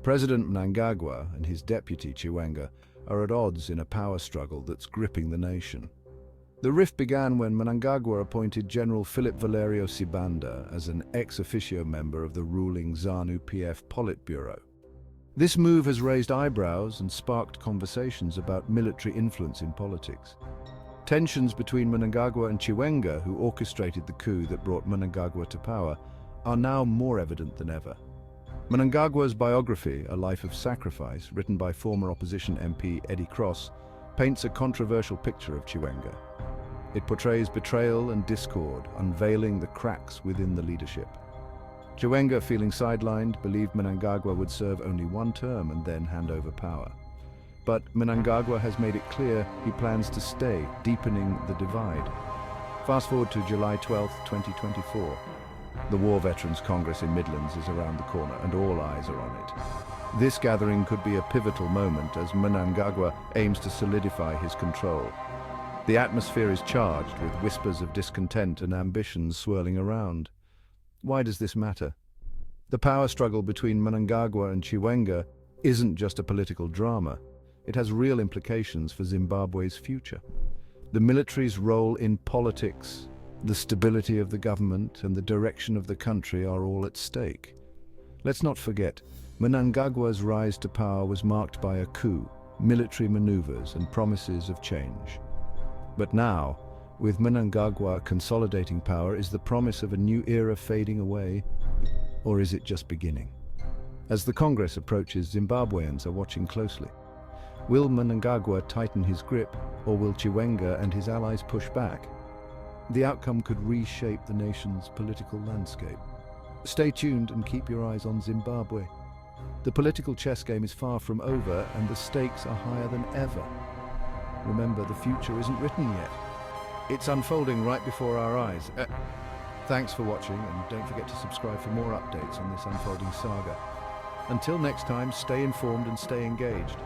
President Mnangagwa and his deputy Chiwenga are at odds in a power struggle that's gripping the nation. The rift began when Mnangagwa appointed General Philip Valerio Sibanda as an ex officio member of the ruling ZANU-PF Politburo. This move has raised eyebrows and sparked conversations about military influence in politics. Tensions between Mnangagwa and Chiwenga, who orchestrated the coup that brought Mnangagwa to power, are now more evident than ever. Mnangagwa's biography, A Life of Sacrifice, written by former opposition MP Eddie Cross, paints a controversial picture of Chiwenga. It portrays betrayal and discord, unveiling the cracks within the leadership. Chiwenga, feeling sidelined, believed Mnangagwa would serve only one term and then hand over power. But Mnangagwa has made it clear he plans to stay, deepening the divide. Fast forward to July 12, 2024. The War Veterans Congress in Midlands is around the corner, and all eyes are on it. This gathering could be a pivotal moment as Mnangagwa aims to solidify his control. The atmosphere is charged with whispers of discontent and ambitions swirling around. Why does this matter? The power struggle between Mnangagwa and Chiwenga isn't just a political drama. It has real implications for Zimbabwe's future. The military's role in politics, the stability of the government, and the direction of the country are all at stake. Let's not forget, Mnangagwa's rise to power was marked by a coup, military maneuvers, and promises of change. But now, with Mnangagwa consolidating power, is the promise of a new era fading away, or is it just beginning? As the Congress approaches, Zimbabweans are watching closely. Will Mnangagwa tighten his grip, or will Chiwenga and his allies push back? The outcome could reshape the nation's political landscape. Stay tuned and keep your eyes on Zimbabwe. The political chess game is far from over, and the stakes are higher than ever. Remember, the future isn't written yet. It's unfolding right before our eyes. Thanks for watching, and don't forget to subscribe for more updates on this unfolding saga. Until next time, stay informed and stay engaged.